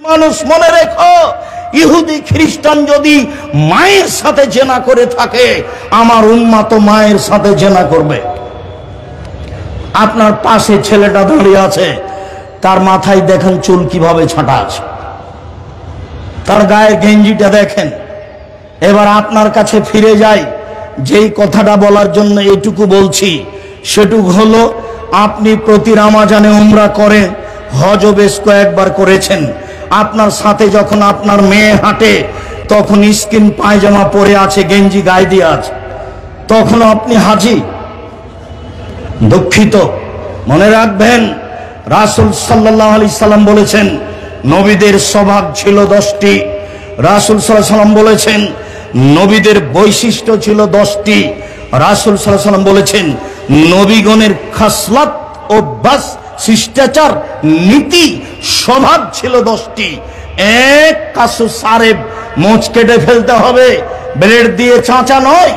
মানুষ মনে রেখো, ইহুদি খ্রিস্টান যদি মায়ের সাথে জেনা করে থাকে, আমার উম্মাত মায়ের সাথে জেনা করবে। আপনার পাশে ছেলেটা দাঁড়িয়ে আছে, তার মাথায় দেখেন চুল কিভাবে ছাঁটা আছে, তার গায়ে গেঞ্জিটা দেখেন। এবার আপনার কাছে ফিরে যাই, যেই কথাটা বলার জন্য এটুকু বলছি সেটুকু হলো, আপনি প্রতি রমজানে উমরা করেন, হজও বেশ কয়েকবার করেছেন। আপনার সাথে যখন আপনার মেয়ে হাঁটে, তখন স্কিন পায়জামা পরে আছে, গেঞ্জি গায়ে দিয়ে আছে, তখন আপনি হাজি। দুঃখিত, মনে রাখবেন রাসূল সাল্লাল্লাহু আলাইহি সাল্লাম বলেছেন নবীদের স্বভাব ছিল 10টি। রাসূল সাল্লাল্লাহু আলাইহি সাল্লাম বলেছেন নবীদের বৈশিষ্ট্য ছিল 10টি। রাসূল সাল্লাল্লাহু আলাইহি সাল্লাম বলেছেন নবীগণের খাসলাত, অভ্যাস, শিষ্টাচার, নীতি, স্বভাব ছিল 10টি। এক, কাসু সারেব, মোচ কেটে ফেলতে হবে, ব্লেড দিয়ে চাঁচা নয়।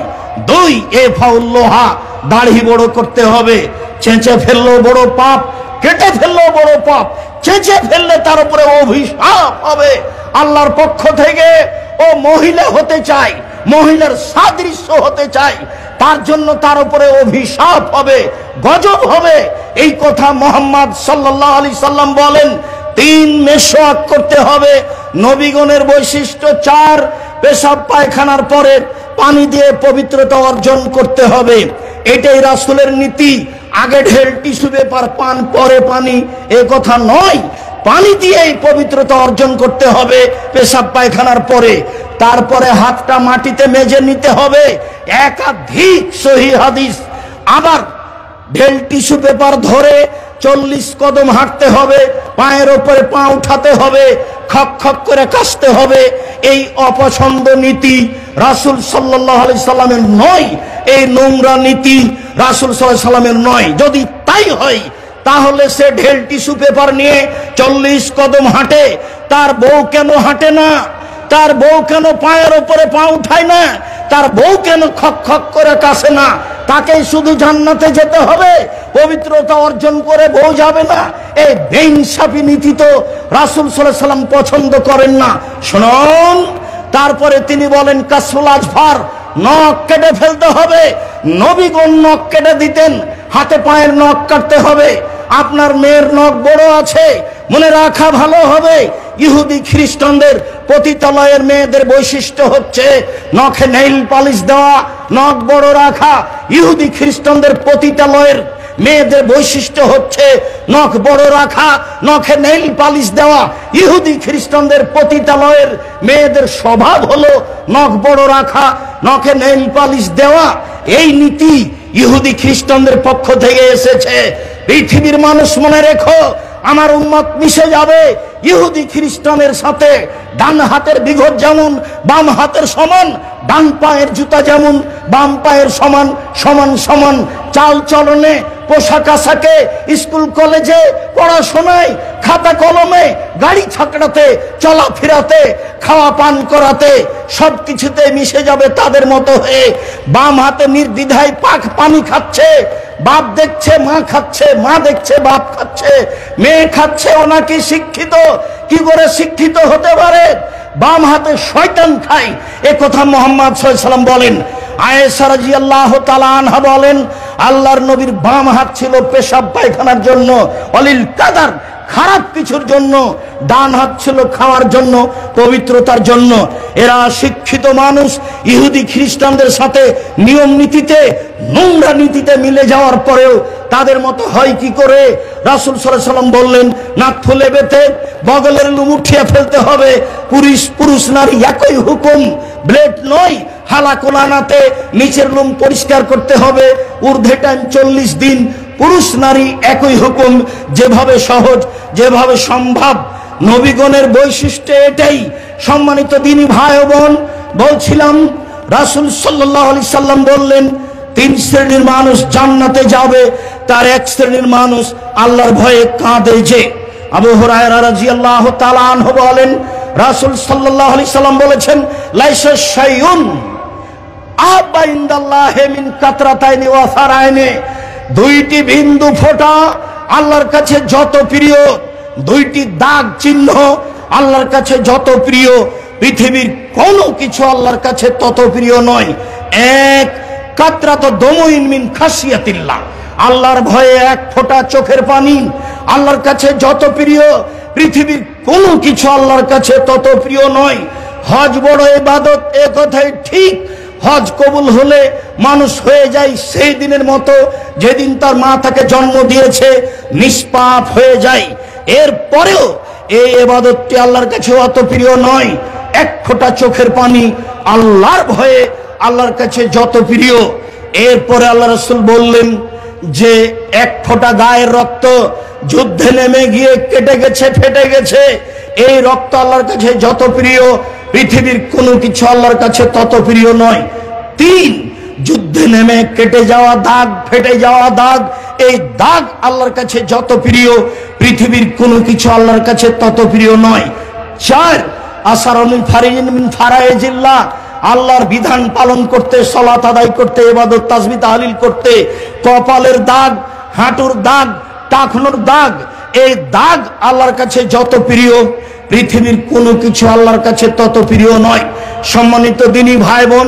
2, এফাউল্লোহা, দাড়ি বড় করতে হবে, চেঁচে ফেললেও বড় পাপ, কেটে ফেললেও বড় পাপ, চেঁচে ফেললে তার উপরে অভিশাপ হবে আল্লাহর পক্ষ থেকে। ও মহিলা হতে চায়, মহিলার সাদৃশ্য হতে চায়, তার জন্য তার উপরে অভিশাপ হবে, গজব হবে। এই কথা মুহাম্মদ সাল্লাল্লাহু আলাইহি সাল্লাম বলেন। 3, মেশওয়াক করতে হবে। নবীগণের বৈশিষ্ট্য 4, পেশাব পায়খানার পরে পানি দিয়ে পবিত্রতা অর্জন করতে হবে। এটাই রাসূলের নীতি। আগে ঢেল টিস্যু পেপার পান, পরে পানি, এ কথা নয়। পানি দিয়েই পবিত্রতা অর্জন করতে হবে পেশাব পায়খানার পরে। তারপরে হাতটা মাটিতে মেজে নিতে হবে, একাধিক সহিহ হাদিস। আবার ঢেল টিস্যু পেপার ধরে 40 কদম হাঁটতে হবে, পায়ের ওপরে পা উঠাতে হবে, খক খক করে কাশতে হবে। এই অপছন্দ নীতি রাসূল সাল্লাল্লাহু আলাইহি সাল্লামের নয়। এই নোংরা নীতি রাসূল সাল্লাল্লাহু আলাইহি সাল্লামের নয়। যদি তাই হয়, তাহলে সে ঢেল টিস্যু পেপার নিয়ে 40 কদম হাঁটে, তার বউ কেন হাঁটে না? তার বউ কেন পায়ের ওপরে পা উঠায় না? তার বউ কেন খক খক করে কাশে না? তাকেই শুধু জান্নাতে যেতে হবে, পবিত্রতা অর্জন করে বউ যাবে না? এই বেইনসাফি নীতি তো রাসূল সাল্লাল্লাহু আলাইহি সাল্লাম পছন্দ করেন না। শুনুন, তারপরে তিনি বলেন কাসফুল আজফার, নখ কেটে ফেলতে হবে। নবীগণ নখ কেটে দিতেন, হাতে পায়ের নখ কাটতে হবে। আপনার মেয়ের নখ বড় আছে, মনে রাখা ভালো হবে, ইহুদি খ্রিস্টানদের পতিতালয়ের মেয়েদের বৈশিষ্ট্য হচ্ছে নখে নেইল পালিশ দেওয়া, নখ বড় রাখা। ইহুদি খ্রিস্টানদের পতিতালয়ের মেয়েদের বৈশিষ্ট্য হচ্ছে নখ বড় রাখা, নখে নেইল পালিশ দেওয়া। ইহুদি খ্রিস্টানদের পতিতালয়ের মেয়েদের স্বভাব হলো নখ বড় রাখা, নখে নেইল পালিশ দেওয়া। এই নীতি ইহুদি খ্রিস্টানদের পক্ষ থেকে এসেছে। পৃথিবীর মানুষ মনে রেখো, আমার উম্মত মিশে যাবে ইহুদি খ্রিস্টানের সাথে। ডান হাতের বিঘত যেমন বাম হাতের সমান, ডান পায়ের জুতা যেমন বাম পায়ের সমান, সমান সমান চাল চলনে, পোশাক আশাকে, স্কুল কলেজে পড়াশোনায়, খাতা কলমে, গাড়ি ছাকড়াতে, চলাফেরাতে, খাওয়া পান করাতে, সবকিছুতে মিশে যাবে তাদের মতো হয়ে। বাম হাতে নির্দ্বিধায় পাক পানি খাচ্ছে, বাপ দেখছে মা খাচ্ছে, মা দেখছে বাপ খাচ্ছে, মেয়ে খাচ্ছে। ওনাকে শিক্ষিত, কি করে শিক্ষিত হতে পারে? বাম হাতে শয়তান খায়, এ কথা মুহাম্মদ সাল্লাল্লাহু আলাইহি সাল্লাম বলেন। আয়েশা রাদিয়াল্লাহু তাআলা আনহা বলেন, আল্লাহর নবীর বাম হাত ছিল পেশাব পায়খানার জন্য, অলিল কাদার, খারাপ কিছুর জন্য। ডান হাত ছিল খাওয়ার জন্য, পবিত্রতার জন্য। এরা শিক্ষিত মানুষ ইহুদি খ্রিস্টানদের সাথে নিয়ম নীতিতে, নোংরা নীতিতে মিলে যাওয়ার পরেও তাদের মতো হয় কি করে? রাসূল সাল্লাল্লাহু আলাইহি সাল্লাম বললেন, নাক ফুলে বেঁধে বগলের লুম উঠিয়ে ফেলতে হবে। পুরুষ নারী একই হুকুম, ব্লেড নয়। হালাকোলানাতে নিচের লুম পরিষ্কার করতে হবে। ঊর্ধ্বে টাইম 40 দিন। পুরুষ নারী একই হুকুম, যেভাবে সহজ, যেভাবে সম্ভব। নবীগণের বৈশিষ্ট্য এটাই। সম্মানিত দিনী ভাই ও বোন, বলছিলাম রাসূল সাল্লাল্লাহু আলাইহি সাল্লাম বললেন 3 শ্রেণীর মানুষ জান্নাতে যাবে। তার 1 শ্রেণীর মানুষ আল্লাহর ভয়ে কাঁদে যে। আবু হুরায়রা রাদিয়াল্লাহু তাআলা আনহু বলেন, রাসূল সাল্লাল্লাহু আলাইহি সাল্লাম বলেছেন, লাইসা শাইউন আবা ইনদাল্লাহি মিন কাতরাতাইনি ওয়া সারাইনি। 2টি বিন্দু ফোঁটা আল্লাহর কাছে যত প্রিয়, 2টি দাগ চিহ্ন আল্লাহর কাছে যত প্রিয়, পৃথিবীর কোনো কিছু আল্লাহর কাছে তত প্রিয় নয়। এক কাতরাত দমইন মিন খাসিয়াতিল্লাহ, আল্লাহর ভয়ে এক ফোঁটা চোখের পানি আল্লাহর কাছে যত প্রিয়, পৃথিবীর কোনো কিছু আল্লাহর কাছে তত প্রিয় নয়। হজ বড় ইবাদত, এ কথাই ঠিক। হজ কবুল হলে মানুষ হয়ে যায় সেই দিনের মতো যেদিন তার মা তাকে জন্ম দিয়েছে, নিষ্পাপ হয়ে যায়। এরপরেও এই ইবাদতটি আল্লাহর কাছে অত প্রিয় নয়। এক ফোঁটা চোখের পানি আল্লাহর ভয়ে আল্লাহর কাছে যত প্রিয়। এরপরে আল্লাহ রাসূল বললেন যে এক ফোঁটা গায়ের রক্ত যুদ্ধে নেমে গিয়ে কেটে গেছে, ফেটে গেছে, এই রক্ত আল্লাহর কাছে যত প্রিয়, পৃথিবীর কোনো কিছু আল্লাহর কাছে তত প্রিয় নয়। তিন, যুদ্ধে নেমে কেটে যাওয়া দাগ, ফেটে যাওয়া দাগ, এই দাগ আল্লাহর কাছে যত প্রিয়, পৃথিবীর কোনো কিছু আল্লাহর কাছে তত প্রিয় নয়। চার, আসারুল ফারিজিন মিন ফারাইজিল্লাহ, আল্লাহর বিধান পালন করতে, সালাত আদায় করতে, ইবাদত তাসবিহ তাহলিল করতে কপালের দাগ, হাঁটুর দাগ, টাকনুর দাগ, এই দাগ আল্লাহর কাছে যত প্রিয়, পৃথিবীর কোনো কিছু আল্লাহর কাছে তত প্রিয় নয়। সম্মানিত দিনী ভাই বোন,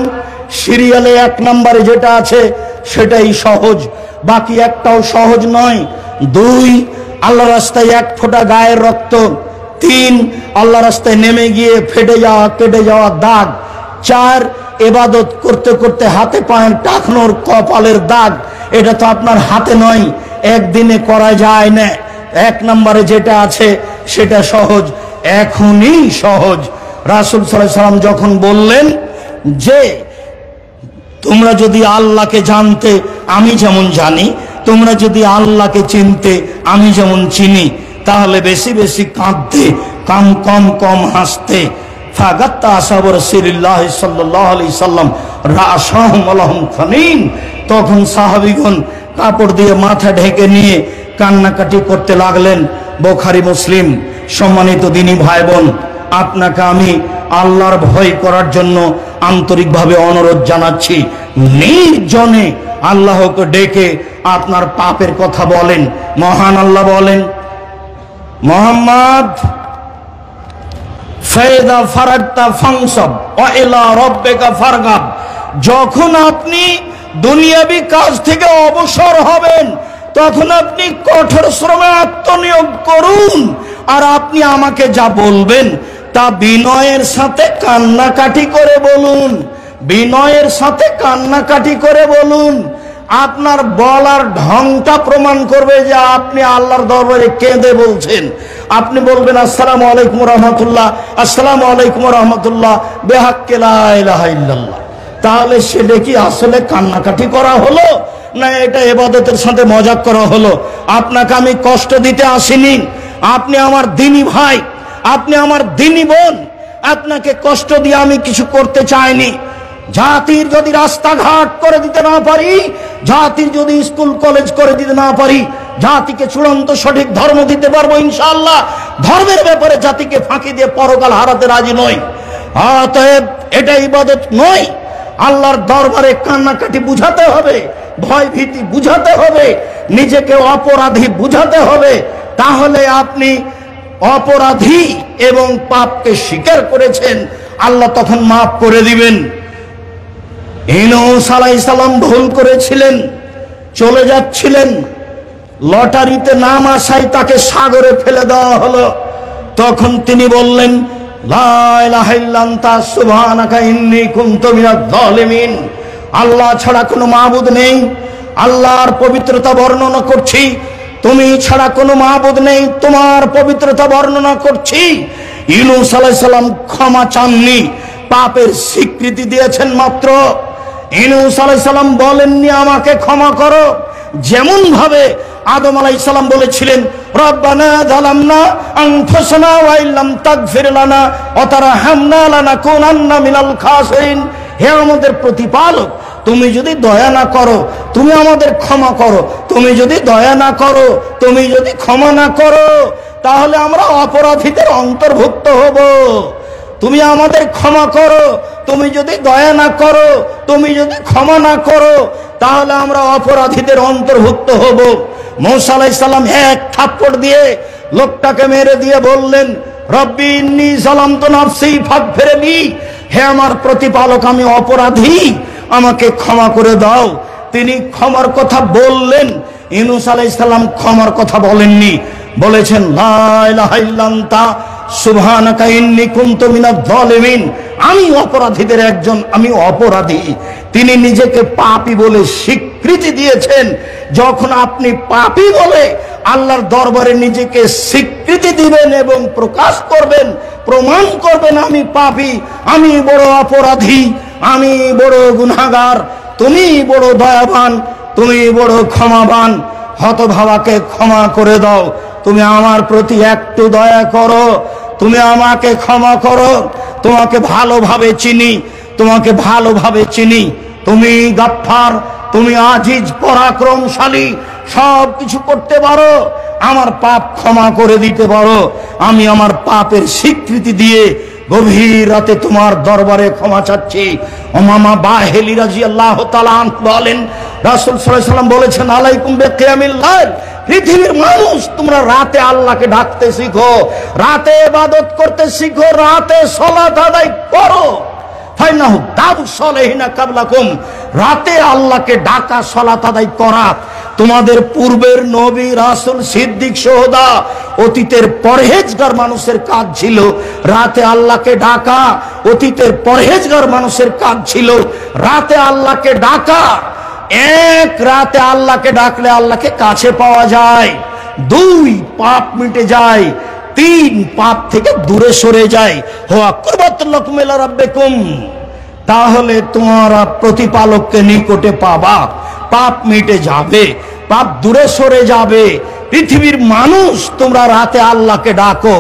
সিরিয়ালে 1 নম্বরে যেটা আছে সেটাই সহজ, বাকি একটাও সহজ নয়। 2, আল্লাহর রাস্তায় এক ফোঁটা গায়ের রক্ত। 3, আল্লাহর রাস্তায় নেমে গিয়ে ফেটে যাওয়া, কেটে যাওয়া দাগ। 4, ইবাদত করতে করতে হাতে পায়ের টাকনোর, কপালের দাগ, এটা তো আপনার হাতে নয়, একদিনে করা যায় না। 1 নম্বরে যেটা আছে সেটা সহজ, এখনই সহজ। রাসূল সাল্লাল্লাহু আলাইহি সাল্লাম যখন বললেন যে তোমরা যদি আল্লাহকে জানতে আমি যেমন জানি, তোমরা যদি আল্লাহকে চিনতে আমি যেমন চিনি, তাহলে বেশি বেশি কাঁদতে, কম কম কম হাসতে। ফাগাত্তা আসহাবু রাসূলিল্লাহ সাল্লাল্লাহু আলাইহি সাল্লাম রাসাহুম আলাহুম খানিন, তখন সাহাবীগণ কাপড় দিয়ে মাথা ঢেকে নিয়ে কান্নাকাটি করতে লাগলেন। বুখারী মুসলিম। সম্মানিত দিনী ভাই বোন, আপনাকে আমি আল্লাহর ভয় করার জন্য আন্তরিকভাবে অনুরোধ জানাচ্ছি। নির্জনে আল্লাহকে ডেকে আপনার পাপের কথা বলেন। মহান আল্লাহ বলেন, মুহাম্মদ ফাইদা ফারাগতা ফানসাব ওয়া ইলা রাব্বিকা ফারগাব, যখন আপনি দুনিয়াবি কাজ থেকে অবসর হবেন তখন আপনি কঠোর শ্রমে আত্মনিয়োগ করুন, আর আপনি আমাকে যা বলবেন তা বিনয়ের সাথে কান্নাকাটি করে বলুন, বিনয়ের সাথে কান্নাকাটি করে বলুন। আপনার বলার ঢংটা প্রমাণ করবে যে আপনি আল্লাহর দরবারে কেঁদে বলছেন। আপনি বলবেন আসসালামু আলাইকুম রাহমাতুল্লাহ, আসসালামু আলাইকুম রাহমাতুল্লাহ, বিহাক্কি লা ইলাহা ইল্লাল্লাহ। তাহলে সেটা কি আসলে কান্নাকাটি করা হলো, না এটা ইবাদতের সাথে মজাক করা হলো? আপনাকে আমি কষ্ট দিতে আসিনি, আপনি আমার দ্বীনি ভাই, আপনি আমার দ্বীনি বোন, আপনাকে কষ্ট দিয়ে আমি কিছু করতে চাইনি। জাতির যদি রাস্তাঘাট করে দিতে না পারি, জাতির যদি স্কুল কলেজ করে দিতে না পারি, জাতিকে চূড়ান্ত সঠিক ধর্ম দিতে পারবো ইনশাআল্লাহ। ধর্মের ব্যাপারে জাতিকে ফাঁকি দিয়ে পরকাল হারাতে রাজি নই। অতএব এটা ইবাদত নয়। আল্লাহর দরবারে কান্নাকাটি বুঝাতে হবে, ভয় ভীতি বুঝাতে হবে, নিজেকে অপরাধী বুঝাতে হবে, তাহলে আপনি অপরাধী এবং পাপকে স্বীকার করেছেন, আল্লাহ তখন মাফ করে দিবেন। ইউনূস আলাইহিস সালাম ভুল করেছিলেন, চলে যাচ্ছিলেন, লটারিতে নাম আসায় তাকে সাগরে ফেলে দেওয়া হলো। তখন তিনি বললেন লা ইলাহা ইল্লা আনতা সুবহানাকা ইন্নী কুনতু মিনাজ জালিমিন, আল্লাহ ছাড়া কোনো মাবুদ নেই, আল্লাহর পবিত্রতা বর্ণনা করছি, তুমি ছাড়া কোনো মাবুদ নেই, তোমার পবিত্রতা বর্ণনা করছি। ইউনূস আলাইহিস সালাম ক্ষমা চাননি, পাপের স্বীকৃতি দিয়েছেন মাত্র। ইউনূস আলাইহিস সালাম বলেননি আমাকে ক্ষমা করো, যেমন ভাবে আদম আলাইহিস সালাম বলেছিলেন রব্বানা যালামনা আনফুসানা ওয়া ইল্লাম তাগফির লানা ওয়া তারহামনা লানাকুনান্না মিনাল খাসিরিন, হে আমাদের প্রতিপালক, তুমি যদি দয়া না করো, তুমি আমাদের ক্ষমা করো, তুমি যদি দয়া না করো, তুমি যদি ক্ষমা না করো, তাহলে আমরা অপরাধীদের অন্তর্ভুক্ত হব। তুমি আমাদের ক্ষমা করো, তুমি যদি দয়া না করো, তুমি যদি ক্ষমা না করো, তাহলে আমরা অপরাধীদের অন্তর্ভুক্ত হব। মূসা আলাইহিস সালাম এক থাপ্পড় দিয়ে লোকটাকে মেরে দিয়ে বললেন রব্বি ইন্নী যালামতু নাফসি ফাগফিরলি, হে আমার প্রতিপালক আমি অপরাধী, আমাকে ক্ষমা করে দাও। তিনি ক্ষমার কথা বললেন। ইউনূস আলাইহিস সালাম ক্ষমার কথা বলেননি, বলেছেন লা ইলাহা ইল্লা আনতা সুবহানাকা ইন্নী কুনতু মিনাজ জালিমিন, আমি অপরাধীদের একজন, আমি অপরাধী। তিনি নিজেকে পাপী বলে স্বীকৃতি দিয়েছেন। যখন আপনি পাপী বলে আল্লাহর দরবারে নিজেকে স্বীকৃতি দিবেন এবং প্রকাশ করবেন, প্রমাণ করবেন আমি পাপী, আমি বড় অপরাধী, আমি বড় গুনাহগার, তুমি বড় দয়াবান, তুমি বড় ক্ষমাবান, হতভাবাকে ক্ষমা করে দাও, তুমি আমার প্রতি একটু দয়া করো, তুমি আমাকে ক্ষমা করো, তোমাকে ভালোভাবে চিনি, তোমাকে ভালোভাবে চিনি, তুমি গাফফার, তুমি আজিজ, পরাক্রমশালী, সব কিছু করতে পারো, আমার পাপ ক্ষমা করে দিতে পারো। আমি আমার পাপের স্বীকৃতি দিয়ে গভীর রাতে তোমার দরবারে ক্ষমা চাচ্ছি। উমামা বাহিলি রাদিয়াল্লাহু তাআলা আনহু বলেন, রাসূল সাল্লাল্লাহু আলাইহি ওয়াসাল্লাম বলেছেন, আলাইকুম বিকিয়ামিল লাইল, পৃথিবীর মানুষ তোমরা রাতে আল্লাহকে ডাকতে শিখো, রাতে ইবাদত করতে শিখো, রাতে সালাত আদায় করো। ফাইনাহু দাবুস সালিহিনা কাবলাকুম, রাতে আল্লাহকে ডাকা, সালাত আদায় করা তোমাদের পূর্বের নবী, রাসূল, সিদ্দিক, শুহাদা, অতীতের পরহেজগার মানুষের কাজ ছিল। রাতে আল্লাহকে ডাকা অতীতের পরহেজগার মানুষের কাজ ছিল। রাতে আল্লাহকে ডাকা, এক রাতে আল্লাহকে ডাকলে আল্লাহকে কাছে পাওয়া যায়, দুই পাপ মিটে যায়, তিন পাপ থেকে দূরে সরে যায়। হুয়া কুরবাতুল লাকুম ইলা রাব্বিকুম, তাহলে তোমরা প্রতিপালককে নিকটে পাবা, পাপ মিটে যাবে, পাপ দূরে সরে যাবে। পৃথিবীর মানুষ তোমরা রাতে আল্লাহকে ডাকো,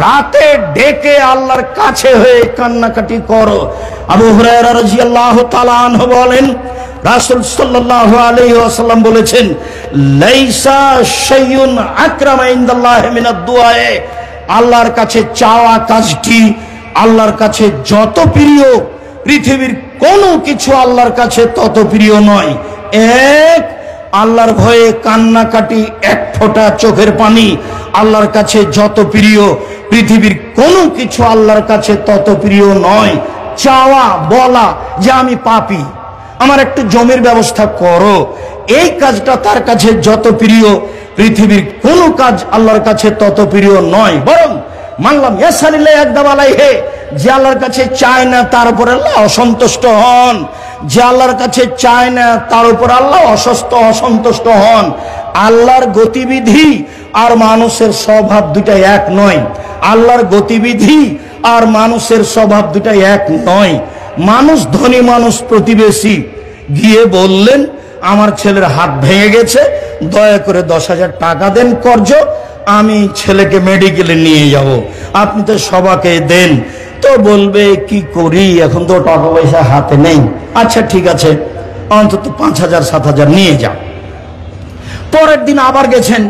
রাতে ডেকে আল্লাহর কাছে হয়ে কান্নাকাটি করো। আবু হুরায়রা রাদিয়াল্লাহু তাআলা আনহু বলেন, রাসূল সাল্লাল্লাহু আলাইহি ওয়াসাল্লাম বলেছেন, লাইসা শাইউন আকরামা ইনদাল্লাহি মিনাদ দুআয়ে, আল্লাহর কাছে চাওয়া কাজটি আল্লাহর কাছে যত প্রিয়, পৃথিবীর কোনো কিছু আল্লাহর কাছে তত প্রিয় নয়। এক, আল্লাহর ভয়ে কান্নাকাটি, এক ফোঁটা চোখের পানি আল্লাহর কাছে যত প্রিয়, পৃথিবীর কোনো কিছু আল্লাহর কাছে তত প্রিয় নয়। চাওয়া, বলা যে আমি পাপী, আমার একটু জমির ব্যবস্থা করো, এই কাজটা তার কাছে যত প্রিয়, পৃথিবীর কোনো কাজ আল্লাহর কাছে তত প্রিয় নয়। বরং মানলাম ইয়াসালিল্লাহ একদম আলাইহে, যে আল্লাহর কাছে চায় না তার উপর আল্লাহ অসন্তুষ্ট হন, যে আল্লাহর কাছে চায় না তার উপর আল্লাহ অসন্তুষ্ট হন। আল্লাহর গতিবিধি আর মানুষের স্বভাব দুটাই এক নয়। আল্লাহর গতিবিধি আর মানুষের স্বভাব দুটাই এক নয়। মানুষ, ধনী মানুষ প্রতিবেশী গিয়ে বললেন, আমার ছেলের হাত ভেঙে গেছে, দয়া করে 10,000 টাকা দেন কর্জ, আমি ছেলেকে মেডিকেলে নিয়ে যাব, আপনি তো সবাকে দেন। তো বলবে কি করি, এখন তো টাকা পয়সা হাতে নেই। আচ্ছা ঠিক আছে, অন্তত 5,000 7,000 নিয়ে যাও। পরের দিন আবার গেছেন,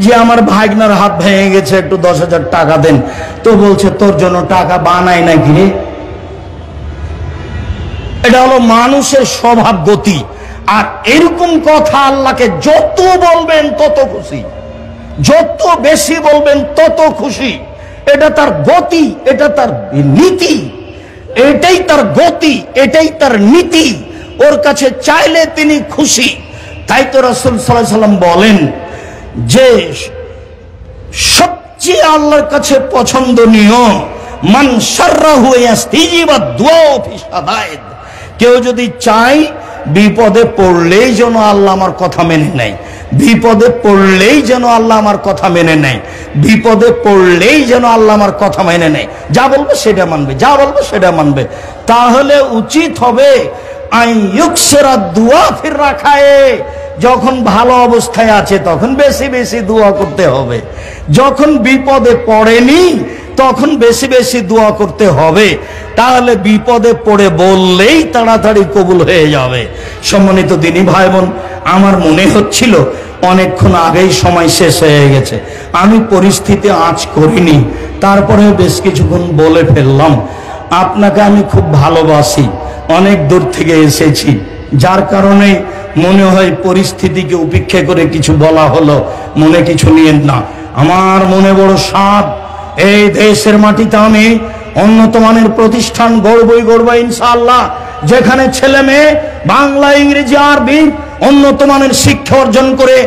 যে আমার ভাইগনার হাত ভেঙে গেছে, একটু 10,000 টাকা দেন। তো বলছে তোর জন্য টাকা বানাই নাকি রে। এটা হলো মানুষের স্বভাব, গতি। আর এরকম কথা আল্লাহকে যত বলবেন তত খুশি, যত বেশি বলবেন তত খুশি। এটা তার গতি, এটা তার নীতি, এটাই তার গতি, এটাই তার নীতি। ওর কাছে চাইলে তিনি খুশি। তাই তো রাসূল সাল্লাল্লাহু আলাইহি ওয়াসাল্লাম বলেন যে সবচেয়ে আল্লাহর কাছে পছন্দনীয়, মান শাররাহু ইয়াস্তিজিবা দুআ ফি শাদায়েদ, কেউ যদি চায় বিপদে পড়লেই যেন আল্লাহ আমার কথা মেনে নেয়, বিপদে পড়লেই যেন আল্লাহ আমার কথা মেনে নেয়, বিপদে পড়লেই যেন আল্লাহ আমার কথা মেনে নেয়, যা বলবো সেটা মানবে, যা বলবো সেটা মানবে। তাহলে উচিত হবে আইয়ুকসিরা দুআ ফির রাখায়ে, যখন ভালো অবস্থায় আছে তখন বেশি বেশি দোয়া করতে হবে, যখন বিপদে পড়েনি তখন বেশি বেশি দোয়া করতে হবে। তাহলে বিপদে পড়ে বললেই তাড়াতাড়ি কবুল হয়ে যাবে। সম্মানিত দিনী ভাই বোন, আমার মনে হচ্ছিল অনেকক্ষণ আগেই সময় শেষ হয়ে গেছে, আমি পরিস্থিতি আঁচ করিনি, তারপরেও বেশ কিছুক্ষণ বলে ফেললাম। আপনাকে আমি খুব ভালোবাসি, অনেক দূর থেকে এসেছি, যার কারণে মনে হয় পরিস্থিতিকে উপেক্ষা করে কিছু বলা হলো, মনে কিছু নিয়েন না। আমার মনে বড় সাধ, এই দেশের মাটিতে আমি উন্নত মানের প্রতিষ্ঠান গড়বই ইনশাআল্লাহ, যেখানে ছেলে মেয়ে বাংলা, ইংরেজি, আরবি উন্নত মানের শিক্ষা অর্জন করে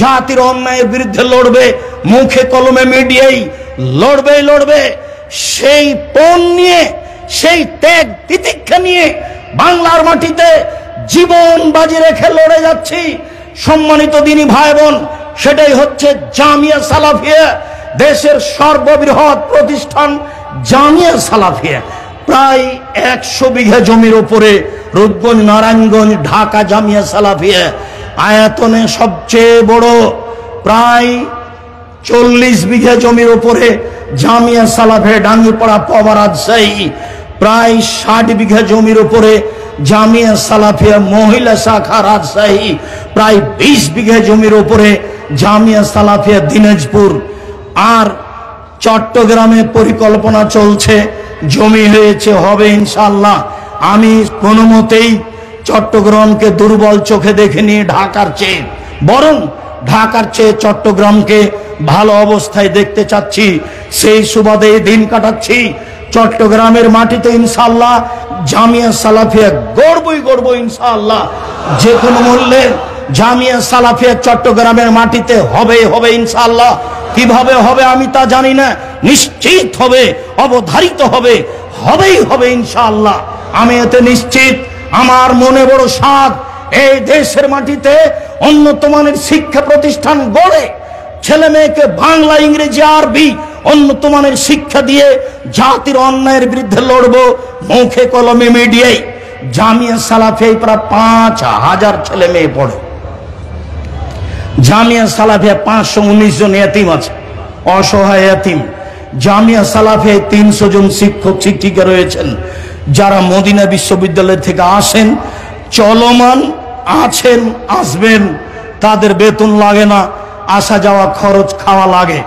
জাতির অন্যায়ের বিরুদ্ধে লড়বে, মুখে কলমে মিডিয়ায় লড়বে। সেই পণ নিয়ে, সেই ত্যাগ তিতিক্ষা নিয়ে বাংলার মাটিতে জীবন বাজি রেখে লড়ে যাচ্ছি। সম্মানিত দিনী ভাই বোন, সেটাই হচ্ছে জামিয়া সালাফিয়া, দেশের সর্ববৃহৎ প্রতিষ্ঠান জামিয়া সালাফিয়া। প্রায় 100 বিঘা জমির উপরে রূপগঞ্জ, নারায়ণগঞ্জ, ঢাকা জামিয়া সালাফিয়া আয়তনে সবচেয়ে বড়। প্রায় 40 বিঘা জমির উপরে জামিয়া সালাফিয়া ডাঙ্গিপাড়া, পবা, রাজশাহী। প্রায় 60 বিঘা জমির উপরে জামিয়া সালাফিয়া মহিলা শাখা, রাজশাহী। প্রায় 20 বিঘা জমির উপরে জামিয়া সালাফিয়া দিনাজপুর। আর চট্টগ্রামে পরিকল্পনা চলছে, জমি হয়েছে, হবে ইনশাআল্লাহ। আমি কোনো মতেই চট্টগ্রামকে দুর্বল চোখে দেখিনি ঢাকার চেয়ে, বরং ঢাকার চেয়ে চট্টগ্রামকে ভালো অবস্থায় দেখতে চাচ্ছি। সেই সুবাদে দিন কাটাচ্ছি। চট্টগ্রামের মাটিতে ইনশাআল্লাহ জামিয়া সালাফিয়া গড়বই ইনশাআল্লাহ। যে কোনো মূল্যে জামিয়া সালাফিয়া চট্টগ্রামের মাটিতে হবে ইনশাআল্লাহ। কিভাবে হবে আমি তা জানি না, নিশ্চিত হবে, অবধারিত হবেই ইনশাআল্লাহ। আমি এতে নিশ্চিত। আমার মনে বড় সাধ, এই দেশের মাটিতে উন্নত মানের শিক্ষা প্রতিষ্ঠান গড়ে ছেলে মেয়েকে বাংলা, ইংরেজি, আরবি উন্নত মানের শিক্ষা দিয়ে জাতির অন্যায়ের বিরুদ্ধে লড়বো, মুখে কলমে মিডিয়ায়। জামিয়া সালাফিয়ায় প্রায় 5000 ছেলে মেয়ে পড়ে। জামিয়া সালাফিয়া 519 জন এতিম আছে, অসহায় এতিম। জামিয়া সালাফিয়ায় 300 জন শিক্ষক শিক্ষিকা রয়েছেন, যারা মদিনা বিশ্ববিদ্যালয় থেকে আসেন, চলমান আছেন, আসবেন। তাদের বেতন লাগে না, আসা যাওয়া খরচ খাওয়া লাগে।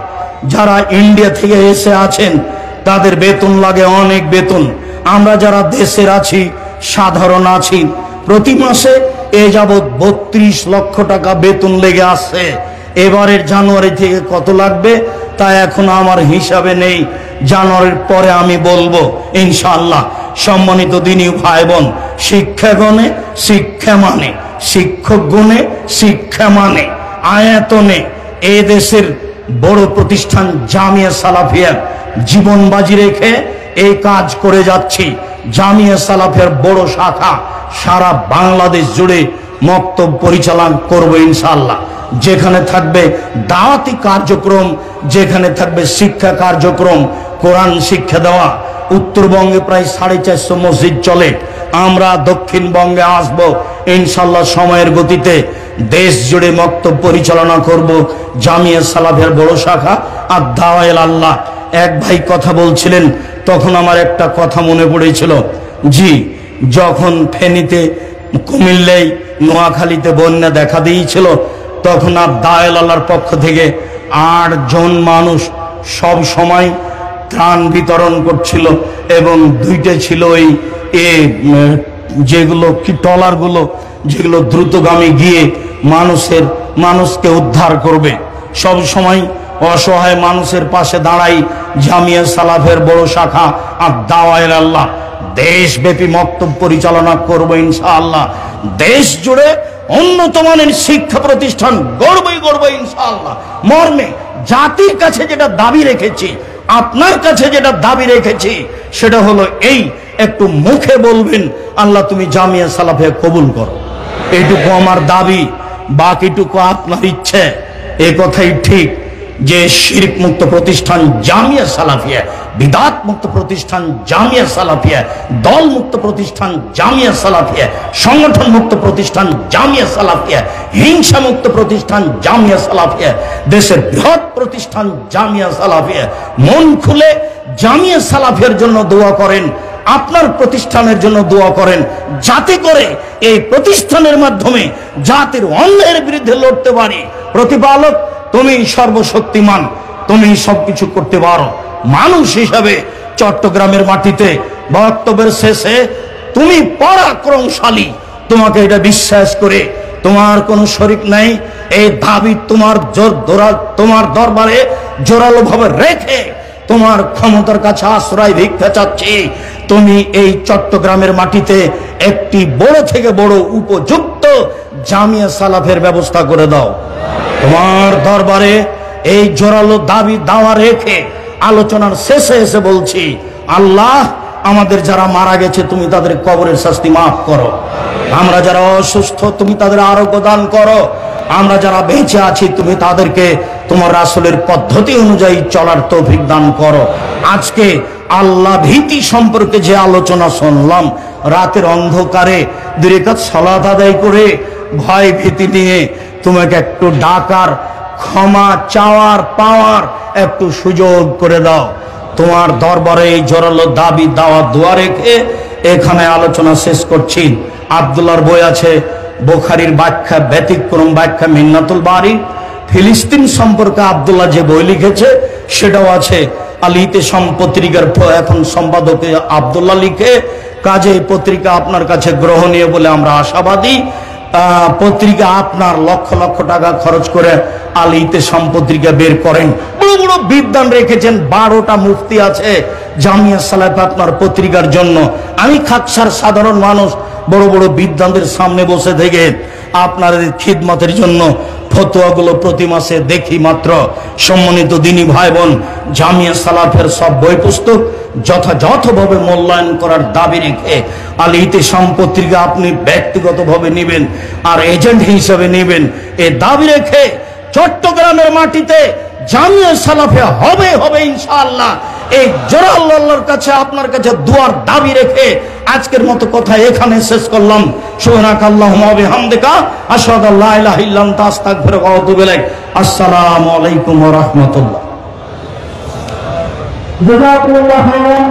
যারা ইন্ডিয়া থেকে এসে আছেন, তাদের বেতন লাগে, অনেক বেতন। আমরা যারা দেশের আছি, সাধারণ আছি, প্রতি মাসে এ যাবৎ 32 লক্ষ টাকা বেতন লেগে আসছে। এবারের জানুয়ারি থেকে কত লাগবে তা এখন আমার হিসাবে নেই, জানুয়ারির পরে আমি বলবো ইনশাআল্লাহ। সম্মানিত দিনী ভাই বোন, শিক্ষা গণে শিক্ষা মানে, শিক্ষক গুণে শিক্ষা মানে, আয়তনে এ দেশের বড় প্রতিষ্ঠান জামিয়া সালাফিয়া জীবন বাজি রেখে এই কাজ করে যাচ্ছি। জামিয়া সালাফিয়ার বড় শাখা সারা বাংলাদেশ জুড়ে মক্তব পরিচালনা করব ইনশাআল্লাহ। যেখানে থাকবে দাওয়াতি কার্যক্রম, যেখানে থাকবে শিক্ষা কার্যক্রম, কোরআন শিক্ষা দেওয়া। উত্তরবঙ্গে প্রায় 450 মসজিদ চলে। আমরা দক্ষিণবঙ্গে আসব ইনশাআল্লাহ সময়ের গতিতে। দেশ জুড়ে মক্তব পরিচালনা করব জামিয়া সালাফিয়ার বড় শাখা আর দাওয়ায়ে আল্লাহ। এক ভাই কথা বলছিলেন, তখন আমার একটা কথা মনে পড়েছিল। জি, যখন ফেনীতে, কুমিল্লায়, নোয়াখালীতে বন্যা দেখা দিয়েছিল, তখন আর দাওয়ায়ে আল্লাহর পক্ষ থেকে 8 জন মানুষ সব সময় ত্রাণ বিতরণ করছিল, এবং 2টা ছিল ওই যেগুলো কি ট্রলারগুলো, যেগুলো দ্রুতগামী গিয়ে মানুষকে উদ্ধার করবে। সব সময় অসহায় মানুষের পাশে দাঁড়াই জামিয়া সালাফের বড় শাখা আর দাওয়ায়ে আল্লাহ। দেশব্যাপী মক্তব পরিচালনা করব ইনশাআল্লাহ। দেশ জুড়ে উন্নত মানের শিক্ষা প্রতিষ্ঠান গড়ব ইনশাআল্লাহ। মর্মে জাতির কাছে যেটা দাবি রেখেছি, আপনার কাছে যেটা দাবি রেখেছি, সেটা হলো এই, একটু মুখে বলবেন আল্লাহ তুমি জামিয়া সালাফিয়া কবুল করো। এইটুকু আমার দাবি, বাকিটুকু আপনার ইচ্ছে। এই কথাই ঠিক যে শিরক মুক্ত প্রতিষ্ঠান জামিয়া সালাফিয়া, বিদআত মুক্ত প্রতিষ্ঠান জামিয়া সালাফিয়া, দল মুক্ত প্রতিষ্ঠান জামিয়া সালাফিয়া, সংগঠন মুক্ত প্রতিষ্ঠান জামিয়া সালাফিয়া, হিংসা মুক্ত প্রতিষ্ঠান জামিয়া সালাফিয়া, দেশের বৃহৎ প্রতিষ্ঠান জামিয়া সালাফিয়া। মন খুলে জামিয়া সালাফিয়ার জন্য দোয়া করেন, আপনার প্রতিষ্ঠানের জন্য দোয়া করেন, যাতে করে এই প্রতিষ্ঠানের মাধ্যমে জাতির অন্যায়ের বিরুদ্ধে লড়তে পারি। প্রতিপালক তুমি সর্বশক্তিমান, তুমি সবকিছু করতে পারো। মানুষ হিসাবে চট্টগ্রামের মাটিতে বক্তব্যের শেষে তুমি পরাক্রমশালী, তোমাকে এটা বিশ্বাস করে, তোমার কোনো শরিক নাই, এই দাবি তোমার দরবারে জোরালো ভাবে রেখে তোমার ক্ষমতার কাছে আশ্রয় ভিক্ষা চাচ্ছি, তুমি এই চট্টগ্রামের মাটিতে একটি বড় থেকে বড় উপযুক্ত জামিয়া সালাফের ব্যবস্থা করে দাও। তোমার দরবারে এই জোরালো দাবি দাওয়া রেখে আলোচনার শেষে এসে বলছি, আল্লাহ আমাদের যারা মারা গেছে তুমি তাদের কবরের শাস্তি মাফ করো, আমরা যারা অসুস্থ তুমি তাদের আরোগ্য দান করো, আমরা যারা বেঁচে আছি তুমি তাদেরকে তোমার রাসূলের পদ্ধতি অনুযায়ী চলার তৌফিক দান করো। আজকে আল্লাহ ভীতি সম্পর্কে যে আলোচনা শুনলাম, রাতের অন্ধকারে 2 রাকাত সালাত আদায় করে ভয় ভীতি নিয়ে তোমাকে একটু ডাকার, ক্ষমা চাওয়ার, পাওয়ার একটু সুযোগ করে দাও। তোমার দরবারে এই জোরালো দাবি দাওয়া দোয়া রেখে এখানে আলোচনা শেষ করছি। আব্দুল্লাহর বই আছে বুখারীর ব্যাখ্যা, ব্যতিক্রম ব্যাখ্যা মিন্নাতুল বারী। ফিলিস্তিন সম্পর্কে আব্দুল্লাহ যে বই লিখেছে সেটাও আছে। আল ইতিসাম পত্রিকার এখন সম্পাদক আব্দুল্লাহ লিখে, কাজে এই পত্রিকা আপনার কাছে গ্রহণীয় বলে আমরা আশাবাদী। পত্রিকা আপনার লক্ষ লক্ষ টাকা খরচ করে আল ইতিসাম পত্রিকা বের করেন, বড় বড় বিদ্বান রেখেছেন, 12টা মুফতি আছে জামিয়া সালাফ আপনার পত্রিকার জন্য। আমি খাকসার সাধারণ মানুষ বড় বড় বিদ্বানদের সামনে বসে থেকে আপনাদের খিদমতের জন্য ফতোয়াগুলো প্রতি মাসে দেখি মাত্র। সম্মানিত দিনী ভাই বোন, জামিয়া সালাফের সব বই পুস্তক যথাযথভাবে মূল্যায়ন করার দাবি রেখে আল ইতিসাম পত্রিকা আপনি ব্যক্তিগতভাবে নেবেন আর এজেন্ট হিসেবে নেবেন, এ দাবি রেখে চট্টগ্রামের মাটিতে জামিয়া সালাফে হবে হবে ইনশাআল্লাহ। এই জোরালো আল্লাহর কাছে আপনার কাছে দুয়ার দাবি রেখে আজকের মতো কথা এখানে শেষ করলাম। সুবহানাকাল্লাহুম্মা ওয়া বিহামদিকা আশহাদু আল্লা ইলাহা ইল্লা আনতা আস্তাগফিরুকা ওয়া আতুবু ইলাইক। আসসালামু আলাইকুম ওয়া রাহমাতুল্লাহ। জাযাকুমুল্লাহু খাইরান।